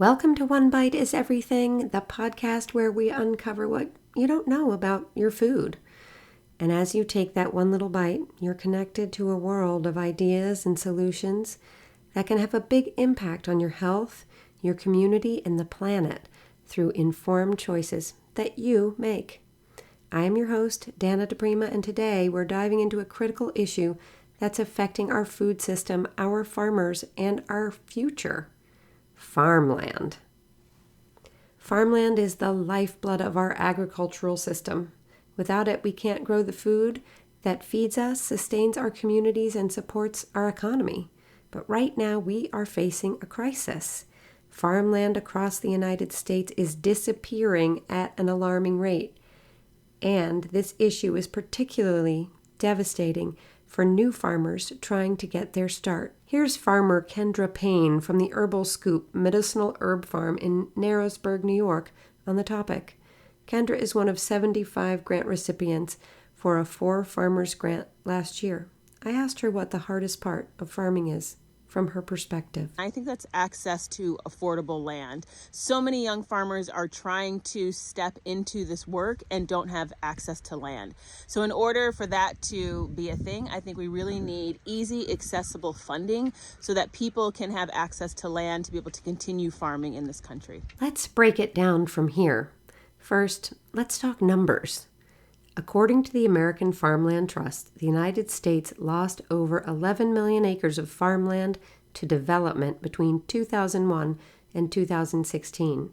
Welcome to One Bite is Everything, the podcast where we uncover what you don't know about your food. And as you take that one little bite, you're connected to a world of ideas and solutions that can have a big impact on your health, your community, and the planet through informed choices that you make. I am your host, DiPrima, and today we're diving into a critical issue that's affecting our food system, our farmers, and our future. Farmland. Farmland is the lifeblood of our agricultural system. Without it, we can't grow the food that feeds us, sustains our communities, and supports our economy. But right now, we are facing a crisis. Farmland across the United States is disappearing at an alarming rate. And this issue is particularly devastating for new farmers trying to get their start. Here's farmer Kendra Payne from the Herbal Scoop Medicinal Herb Farm in Narrowsburg, New York, on the topic. Kendra is one of 75 grant recipients for a 4 Farmers grant last year. I asked her what the hardest part of farming is from her perspective. I think that's access to affordable land. So many young farmers are trying to step into this work and don't have access to land. So in order for that to be a thing, I think we really need easy, accessible funding so that people can have access to land to be able to continue farming in this country. Let's break it down from here. First, let's talk numbers. According to the American Farmland Trust, the United States lost over 11 million acres of farmland to development between 2001 and 2016.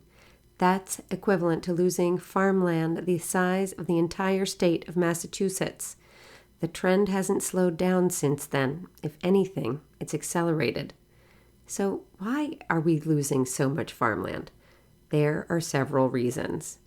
That's equivalent to losing farmland the size of the entire state of Massachusetts. The trend hasn't slowed down since then. If anything, it's accelerated. So why are we losing so much farmland? There are several reasons.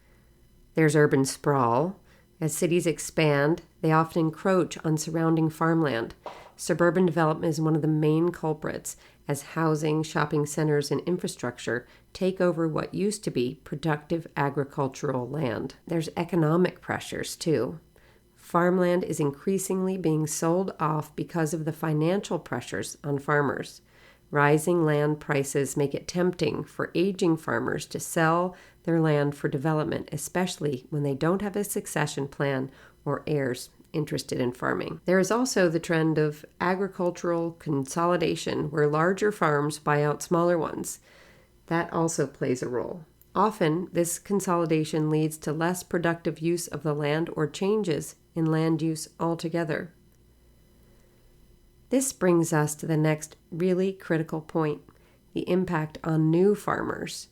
There's urban sprawl. As cities expand, they often encroach on surrounding farmland. Suburban development is one of the main culprits as housing, shopping centers, and infrastructure take over what used to be productive agricultural land. There's economic pressures, too. Farmland is increasingly being sold off because of the financial pressures on farmers. Rising land prices make it tempting for aging farmers to sell their land for development, especially when they don't have a succession plan or heirs interested in farming. There is also the trend of agricultural consolidation, where larger farms buy out smaller ones. That also plays a role. Often, this consolidation leads to less productive use of the land or changes in land use altogether. This brings us to the next really critical point, the impact on new farmers.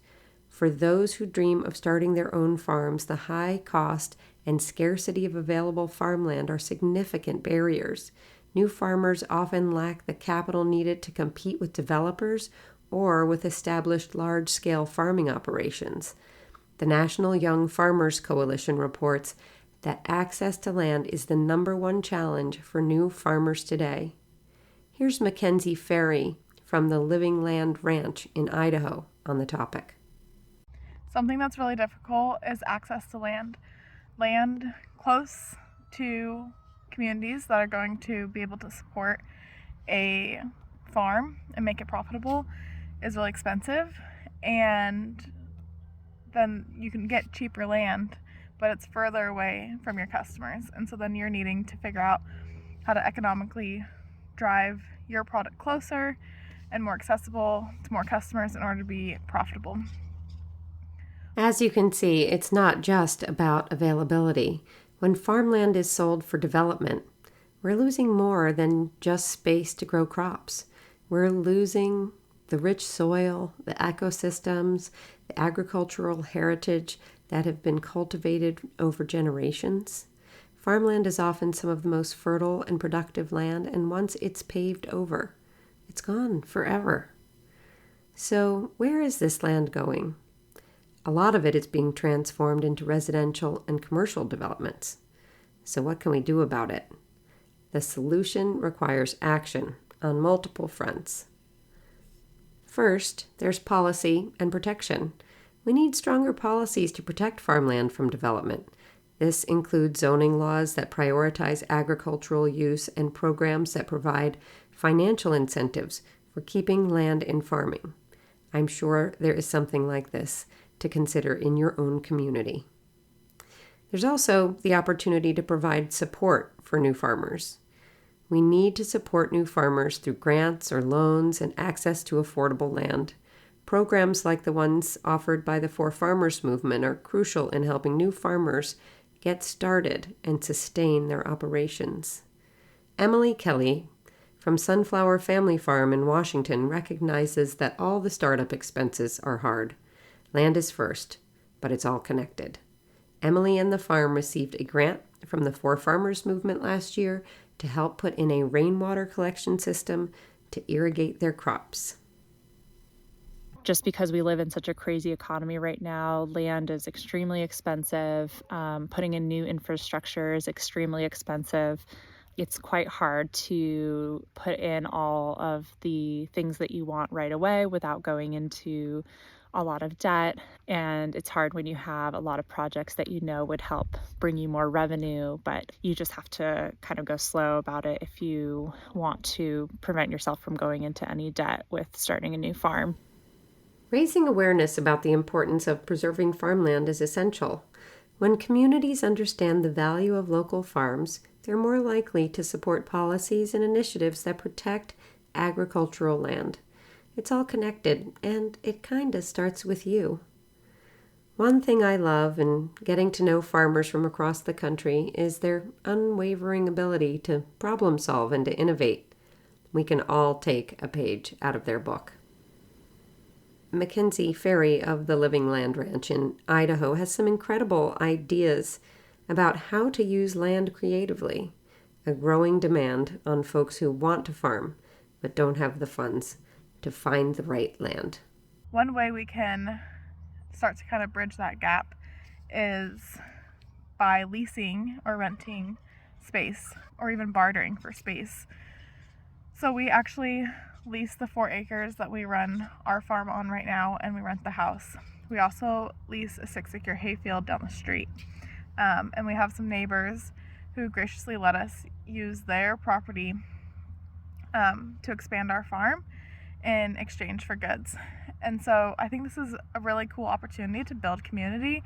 For those who dream of starting their own farms, the high cost and scarcity of available farmland are significant barriers. New farmers often lack the capital needed to compete with developers or with established large-scale farming operations. The National Young Farmers Coalition reports that access to land is the #1 challenge for new farmers today. Here's Mackenzie Ferry from the Living Land Ranch in Idaho on the topic. Something that's really difficult is access to land. Land close to communities that are going to be able to support a farm and make it profitable is really expensive. And then you can get cheaper land, but it's further away from your customers. And so then you're needing to figure out how to economically drive your product closer and more accessible to more customers in order to be profitable. As you can see, it's not just about availability. When farmland is sold for development, we're losing more than just space to grow crops. We're losing the rich soil, the ecosystems, the agricultural heritage that have been cultivated over generations. Farmland is often some of the most fertile and productive land, and once it's paved over, it's gone forever. So where is this land going? A lot of it is being transformed into residential and commercial developments. So what can we do about it? The solution requires action on multiple fronts. First, there's policy and protection. We need stronger policies to protect farmland from development. This includes zoning laws that prioritize agricultural use and programs that provide financial incentives for keeping land in farming. I'm sure there is something like this to consider in your own community. There's also the opportunity to provide support for new farmers. We need to support new farmers through grants or loans and access to affordable land. Programs like the ones offered by the For Farmers movement are crucial in helping new farmers get started and sustain their operations. Emily Kelly from Sunflower Family Farm in Washington recognizes that all the startup expenses are hard. Land is first, but it's all connected. Emily and the farm received a grant from the For Farmers movement last year to help put in a rainwater collection system to irrigate their crops. Just because we live in such a crazy economy right now, land is extremely expensive. Putting in new infrastructure is extremely expensive. It's quite hard to put in all of the things that you want right away without going into a lot of debt. And it's hard when you have a lot of projects that you know would help bring you more revenue, but you just have to kind of go slow about it if you want to prevent yourself from going into any debt with starting a new farm. Raising awareness about the importance of preserving farmland is essential. When communities understand the value of local farms, they're more likely to support policies and initiatives that protect agricultural land. It's all connected, and it kinda starts with you. One thing I love in getting to know farmers from across the country is their unwavering ability to problem solve and to innovate. We can all take a page out of their book. Mackenzie Ferry of the Living Land Ranch in Idaho has some incredible ideas about how to use land creatively, a growing demand on folks who want to farm but don't have the funds to find the right land. One way we can start to kind of bridge that gap is by leasing or renting space or even bartering for space. So we actually lease the 4 acres that we run our farm on right now, and we rent the house. We also lease a 6-acre hayfield down the street. And we have some neighbors who graciously let us use their property to expand our farm in exchange for goods. And so I think this is a really cool opportunity to build community,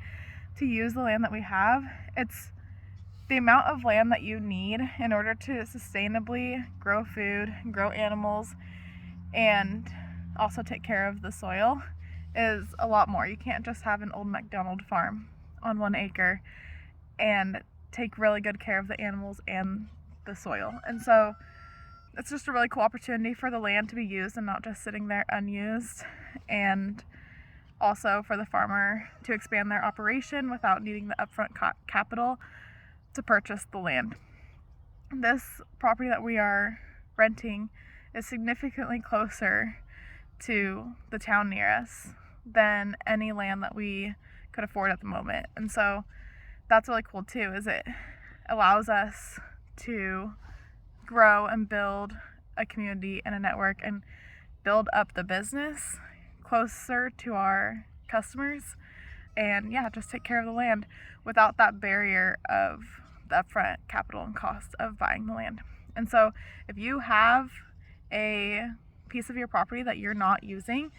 to use the land that we have. It's the amount of land that you need in order to sustainably grow food, grow animals, and also take care of the soil is a lot more. You can't just have an old McDonald farm on 1 acre and take really good care of the animals and the soil. And so it's just a really cool opportunity for the land to be used and not just sitting there unused, and also for the farmer to expand their operation without needing the upfront capital to purchase the land. This property that we are renting is significantly closer to the town near us than any land that we could afford at the moment. And so that's really cool too, is it allows us to grow and build a community and a network and build up the business closer to our customers, and just take care of the land without that barrier of the upfront capital and cost of buying the land. And so if you have a piece of your property that you're not using,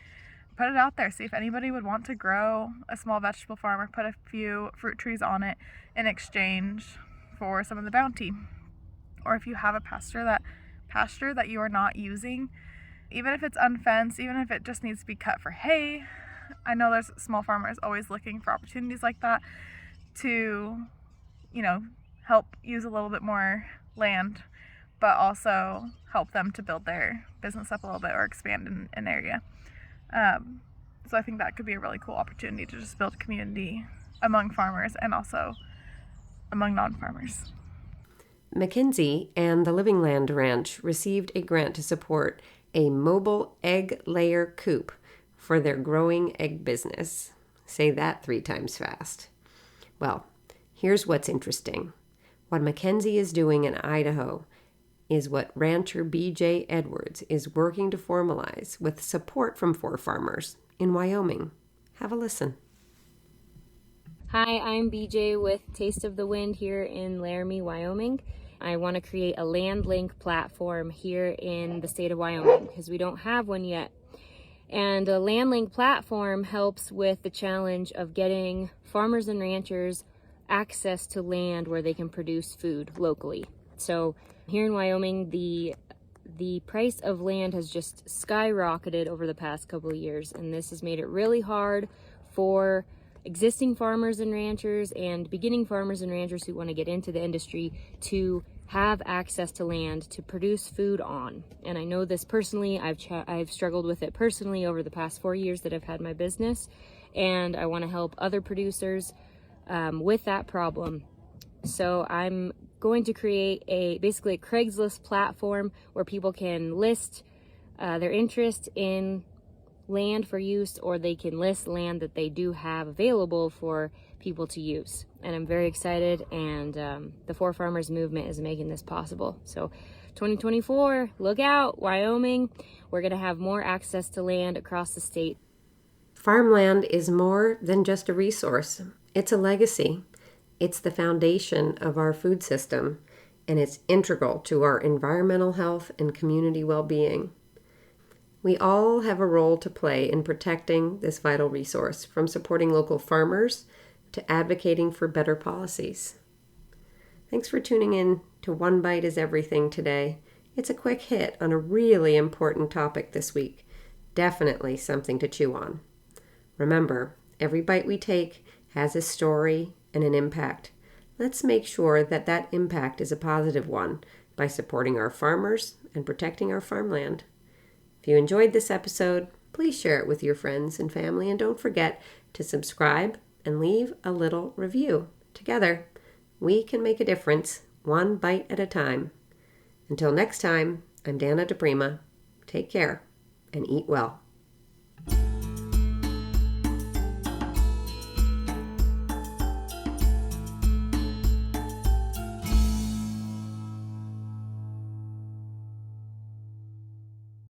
put it out there. See if anybody would want to grow a small vegetable farm or put a few fruit trees on it in exchange for some of the bounty. Or if you have a pasture that you are not using, even if it's unfenced, even if it just needs to be cut for hay. I know there's small farmers always looking for opportunities like that to, help use a little bit more land, but also help them to build their business up a little bit or expand in an area. So I think that could be a really cool opportunity to just build a community among farmers and also among non-farmers. Mackenzie and the Living Land Ranch received a grant to support a mobile egg layer coop for their growing egg business. Say that 3 times fast. Well, here's what's interesting. What Mackenzie is doing in Idaho is what rancher B.J. Edwards is working to formalize with support from 4 farmers in Wyoming. Have a listen. Hi, I'm BJ with Taste of the Wind here in Laramie, Wyoming. I want to create a land link platform here in the state of Wyoming because we don't have one yet. And a LandLink platform helps with the challenge of getting farmers and ranchers access to land where they can produce food locally. So here in Wyoming, the price of land has just skyrocketed over the past couple of years, and this has made it really hard for existing farmers and ranchers and beginning farmers and ranchers who want to get into the industry to have access to land to produce food on. And I know this personally. I've struggled with it personally over the past 4 years that I've had my business, and I want to help other producers with that problem. So I'm going to create basically a Craigslist platform where people can list their interest in land for use, or they can list land that they do have available for people to use. And I'm very excited, and the For Farmers movement is making this possible. So 2024, look out, Wyoming. We're going to have more access to land across the state. Farmland is more than just a resource. It's a legacy. It's the foundation of our food system, and it's integral to our environmental health and community well-being. We all have a role to play in protecting this vital resource, from supporting local farmers to advocating for better policies. Thanks for tuning in to One Bite is Everything today. It's a quick hit on a really important topic this week. Definitely something to chew on. Remember, every bite we take has a story and an impact. Let's make sure that that impact is a positive one by supporting our farmers and protecting our farmland. If you enjoyed this episode, please share it with your friends and family, and don't forget to subscribe and leave a little review. Together, we can make a difference, one bite at a time. Until next time, I'm DiPrima. Take care and eat well.